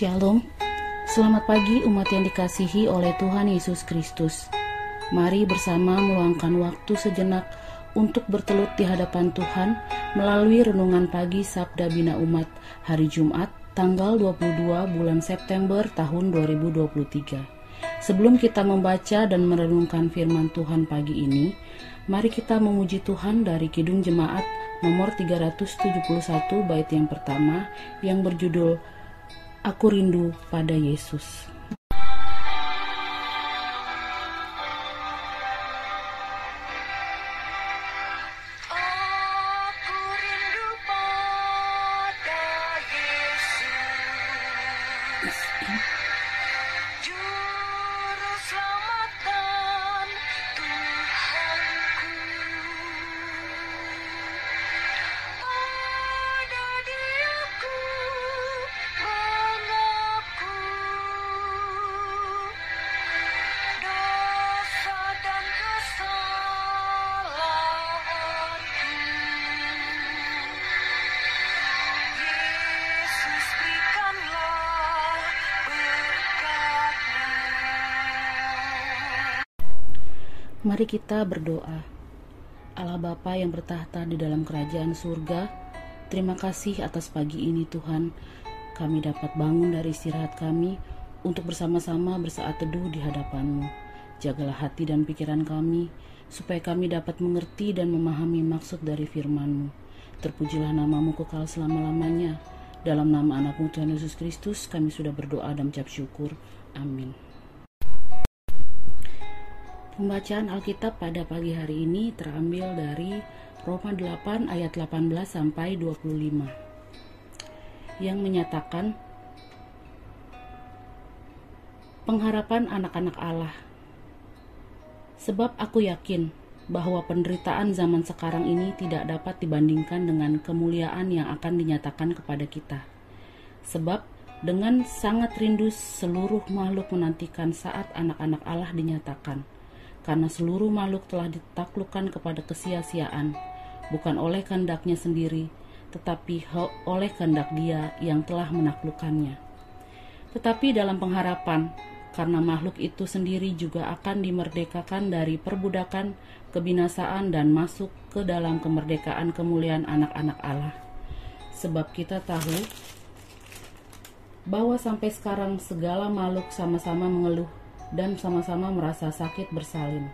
Shalom, selamat pagi umat yang dikasihi oleh Tuhan Yesus Kristus. Mari bersama meluangkan waktu sejenak untuk bertelut di hadapan Tuhan melalui renungan pagi Sabda Bina Umat hari Jumat tanggal 22 bulan September tahun 2023. Sebelum kita membaca dan merenungkan firman Tuhan pagi ini, mari kita memuji Tuhan dari Kidung Jemaat nomor 371 bait yang pertama yang berjudul Aku Rindu pada Yesus. Mari kita berdoa. Allah Bapa yang bertahta di dalam kerajaan surga, terima kasih atas pagi ini Tuhan. Kami dapat bangun dari istirahat kami untuk bersama-sama bersaat teduh di hadapan-Mu. Jagalah hati dan pikiran kami, supaya kami dapat mengerti dan memahami maksud dari firman-Mu. Terpujilah nama-Mu kekal selama-lamanya. Dalam nama anak-Mu Tuhan Yesus Kristus, kami sudah berdoa dan mengucap syukur. Amin. Pembacaan Alkitab pada pagi hari ini terambil dari Roma 8 ayat 18 sampai 25 yang menyatakan pengharapan anak-anak Allah. Sebab aku yakin bahwa penderitaan zaman sekarang ini tidak dapat dibandingkan dengan kemuliaan yang akan dinyatakan kepada kita. Sebab dengan sangat rindu seluruh makhluk menantikan saat anak-anak Allah dinyatakan. Karena seluruh makhluk telah ditaklukkan kepada kesia-siaan, bukan oleh kehendaknya sendiri, tetapi oleh kehendak Dia yang telah menaklukkannya. Tetapi dalam pengharapan, karena makhluk itu sendiri juga akan dimerdekakan dari perbudakan, kebinasaan, dan masuk ke dalam kemerdekaan kemuliaan anak-anak Allah. Sebab kita tahu bahwa sampai sekarang segala makhluk sama-sama mengeluh dan sama-sama merasa sakit bersalin.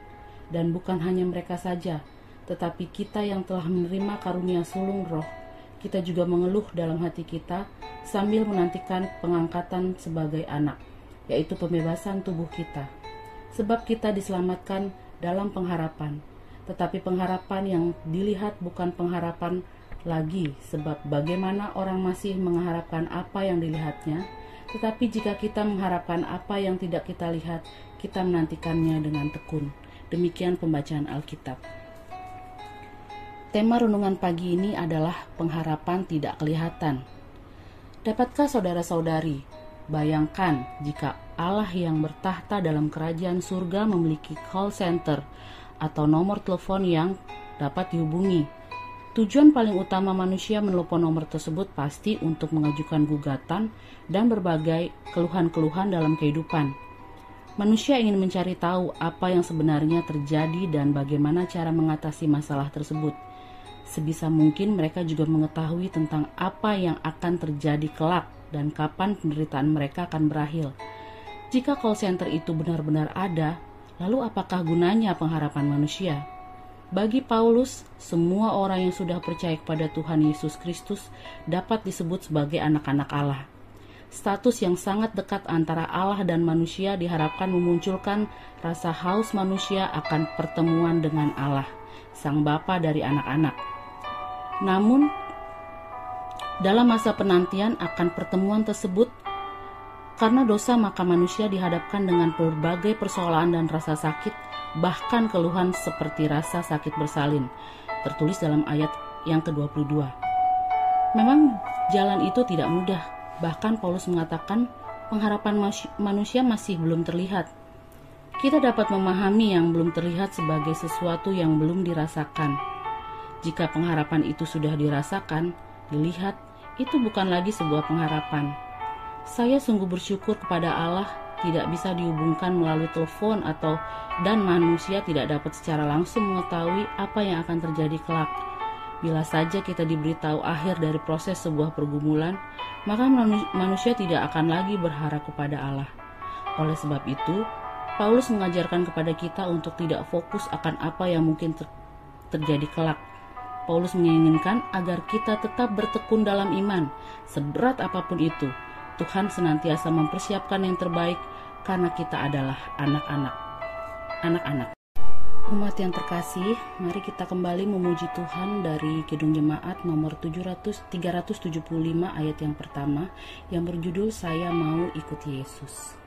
Dan bukan hanya mereka saja, tetapi kita yang telah menerima karunia sulung roh, kita juga mengeluh dalam hati kita sambil menantikan pengangkatan sebagai anak, yaitu pembebasan tubuh kita. Sebab kita diselamatkan dalam pengharapan, tetapi pengharapan yang dilihat bukan pengharapan lagi, sebab bagaimana orang masih mengharapkan apa yang dilihatnya. Tetapi jika kita mengharapkan apa yang tidak kita lihat, kita menantikannya dengan tekun. Demikian pembacaan Alkitab. Tema renungan pagi ini adalah pengharapan tidak kelihatan. Dapatkah saudara-saudari bayangkan jika Allah yang bertahta dalam kerajaan surga memiliki call center atau nomor telepon yang dapat dihubungi? Tujuan paling utama manusia menelepon nomor tersebut pasti untuk mengajukan gugatan dan berbagai keluhan-keluhan dalam kehidupan. Manusia ingin mencari tahu apa yang sebenarnya terjadi dan bagaimana cara mengatasi masalah tersebut. Sebisa mungkin mereka juga mengetahui tentang apa yang akan terjadi kelak dan kapan penderitaan mereka akan berakhir. Jika call center itu benar-benar ada, lalu apakah gunanya pengharapan manusia? Bagi Paulus, semua orang yang sudah percaya kepada Tuhan Yesus Kristus dapat disebut sebagai anak-anak Allah. Status yang sangat dekat antara Allah dan manusia diharapkan memunculkan rasa haus manusia akan pertemuan dengan Allah, Sang Bapa dari anak-anak. Namun, dalam masa penantian akan pertemuan tersebut, karena dosa maka manusia dihadapkan dengan berbagai persoalan dan rasa sakit, bahkan keluhan seperti rasa sakit bersalin, tertulis dalam ayat yang ke-22. Memang jalan itu tidak mudah, bahkan Paulus mengatakan pengharapan manusia masih belum terlihat. Kita dapat memahami yang belum terlihat sebagai sesuatu yang belum dirasakan. Jika pengharapan itu sudah dirasakan, dilihat, itu bukan lagi sebuah pengharapan. Saya sungguh bersyukur kepada Allah tidak bisa dihubungkan melalui telepon dan manusia tidak dapat secara langsung mengetahui apa yang akan terjadi kelak. Bila saja kita diberitahu akhir dari proses sebuah pergumulan, maka manusia tidak akan lagi berharap kepada Allah. Oleh sebab itu, Paulus mengajarkan kepada kita untuk tidak fokus akan apa yang mungkin terjadi kelak. Paulus menginginkan agar kita tetap bertekun dalam iman, seberat apapun itu. Tuhan senantiasa mempersiapkan yang terbaik karena kita adalah anak-anak. Umat yang terkasih, mari kita kembali memuji Tuhan dari Kidung Jemaat nomor 375 ayat yang pertama yang berjudul Saya Mau Ikut Yesus.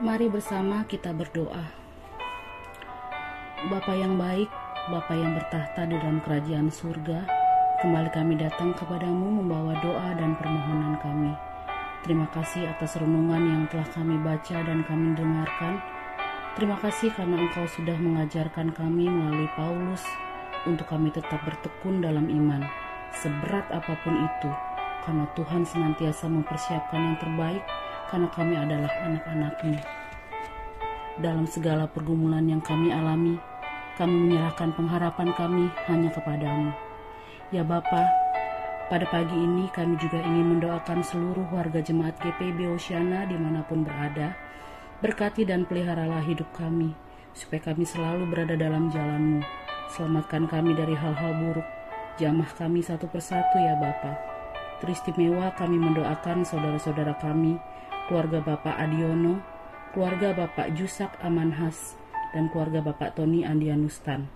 Mari bersama kita berdoa. Bapa yang baik, Bapa yang bertahta di dalam kerajaan surga, kembali kami datang kepadamu membawa doa dan permohonan kami. Terima kasih atas renungan yang telah kami baca dan kami dengarkan. Terima kasih karena Engkau sudah mengajarkan kami melalui Paulus untuk kami tetap bertekun dalam iman, seberat apapun itu, karena Tuhan senantiasa mempersiapkan yang terbaik karena kami adalah anak-anak-Mu. Dalam segala pergumulan yang kami alami, kami menyerahkan pengharapan kami hanya kepadamu. Ya Bapa, pada pagi ini kami juga ingin mendoakan seluruh warga jemaat GPIB Hosiana dimanapun berada. Berkati dan peliharalah hidup kami, supaya kami selalu berada dalam jalan-Mu. Selamatkan kami dari hal-hal buruk. Jamah kami satu persatu ya Bapa. Teristimewa kami mendoakan saudara-saudara kami, keluarga Bapak Adiono, keluarga Bapak Jusak Amanhas, dan keluarga Bapak Tony Andianustan.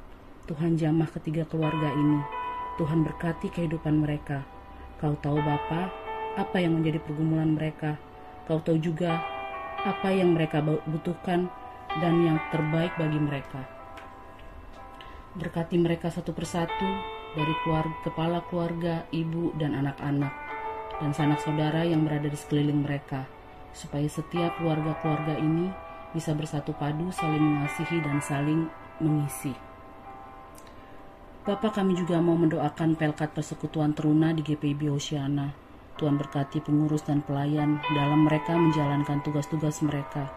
Tuhan jamah ketiga keluarga ini. Tuhan berkati kehidupan mereka. Kau tahu Bapa, apa yang menjadi pergumulan mereka. Kau tahu juga apa yang mereka butuhkan dan yang terbaik bagi mereka. Berkati mereka satu persatu, dari kepala keluarga, ibu, dan anak-anak, dan sanak saudara yang berada di sekeliling mereka, supaya setiap keluarga-keluarga ini bisa bersatu padu, saling mengasihi dan saling mengisi. Bapa, kami juga mau mendoakan Pelkat Persekutuan Teruna di GPIB Hosiana. Tuhan berkati pengurus dan pelayan dalam mereka menjalankan tugas-tugas mereka.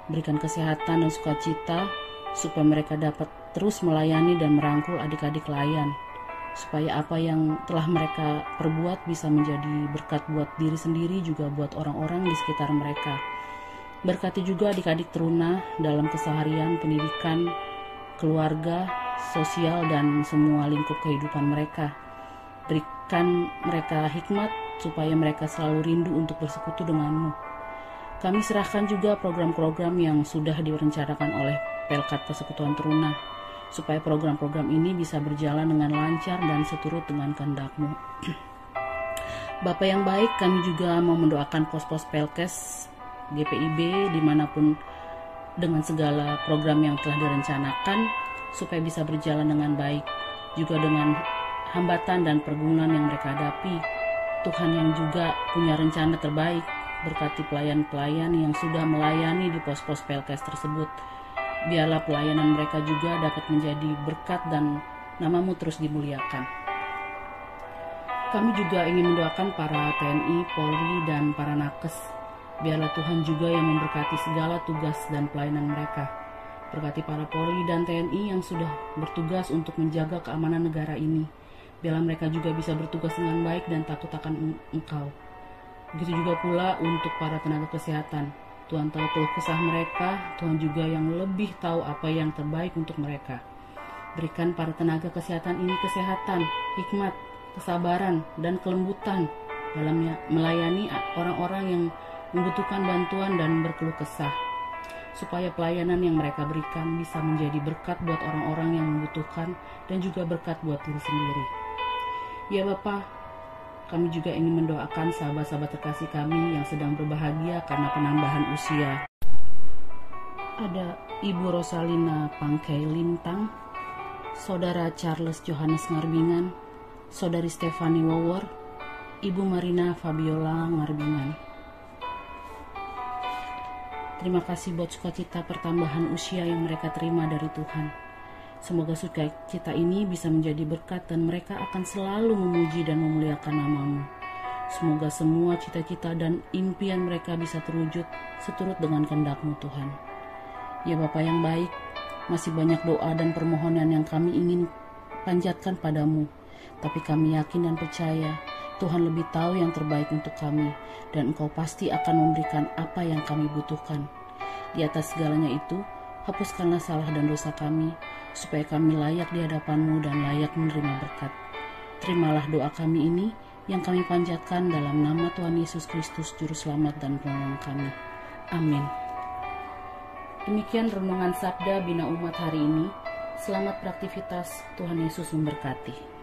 Berikan kesehatan dan sukacita supaya mereka dapat terus melayani dan merangkul adik-adik layan, supaya apa yang telah mereka perbuat bisa menjadi berkat buat diri sendiri, juga buat orang-orang di sekitar mereka. Berkati juga adik-adik teruna dalam keseharian, pendidikan, keluarga, sosial, dan semua lingkup kehidupan mereka. Berikan mereka hikmat supaya mereka selalu rindu untuk bersekutu dengan-Mu. Kami serahkan juga program-program yang sudah direncanakan oleh Pelkat Persekutuan Teruna, supaya program-program ini bisa berjalan dengan lancar dan seturut dengan kehendak-Mu. Bapa yang baik, kami juga mau mendoakan pos-pos Pelkes GPIB dimanapun dengan segala program yang telah direncanakan, supaya bisa berjalan dengan baik, juga dengan hambatan dan pergumulan yang mereka hadapi. Tuhan yang juga punya rencana terbaik berkati pelayan-pelayan yang sudah melayani di pos-pos PLKS tersebut. Biarlah pelayanan mereka juga dapat menjadi berkat dan nama-Mu terus dimuliakan. Kami juga ingin mendoakan para TNI, Polri, dan para nakes. Biarlah Tuhan juga yang memberkati segala tugas dan pelayanan mereka. Berkati para Polri dan TNI yang sudah bertugas untuk menjaga keamanan negara ini. Biarlah mereka juga bisa bertugas dengan baik dan takut akan Engkau. Begitu juga pula untuk para tenaga kesehatan. Tuhan tahu keluh kesah mereka, Tuhan juga yang lebih tahu apa yang terbaik untuk mereka. Berikan para tenaga kesehatan ini kesehatan, hikmat, kesabaran, dan kelembutan dalam melayani orang-orang yang membutuhkan bantuan dan berkeluh kesah. Supaya pelayanan yang mereka berikan bisa menjadi berkat buat orang-orang yang membutuhkan dan juga berkat buat diri sendiri. Ya Bapa, kami juga ingin mendoakan sahabat-sahabat terkasih kami yang sedang berbahagia karena penambahan usia. Ada Ibu Rosalina Pangkei Lintang, Saudara Charles Johannes Ngarbingan, Saudari Stefani Wawor, Ibu Marina Fabiola Ngarbingan. Terima kasih buat sukacita pertambahan usia yang mereka terima dari Tuhan. Semoga sukacita ini bisa menjadi berkat dan mereka akan selalu memuji dan memuliakan nama-Mu. Semoga semua cita-cita dan impian mereka bisa terwujud seturut dengan kehendak-Mu Tuhan. Ya Bapa yang baik, masih banyak doa dan permohonan yang kami ingin panjatkan padamu. Tapi kami yakin dan percaya Tuhan lebih tahu yang terbaik untuk kami dan Engkau pasti akan memberikan apa yang kami butuhkan. Di atas segalanya itu, hapuskanlah salah dan dosa kami, supaya kami layak di hadapan-Mu dan layak menerima berkat. Terimalah doa kami ini yang kami panjatkan dalam nama Tuhan Yesus Kristus, Juru Selamat dan Penolong kami. Amin. Demikian renungan Sabda Bina Umat hari ini. Selamat beraktivitas, Tuhan Yesus memberkati.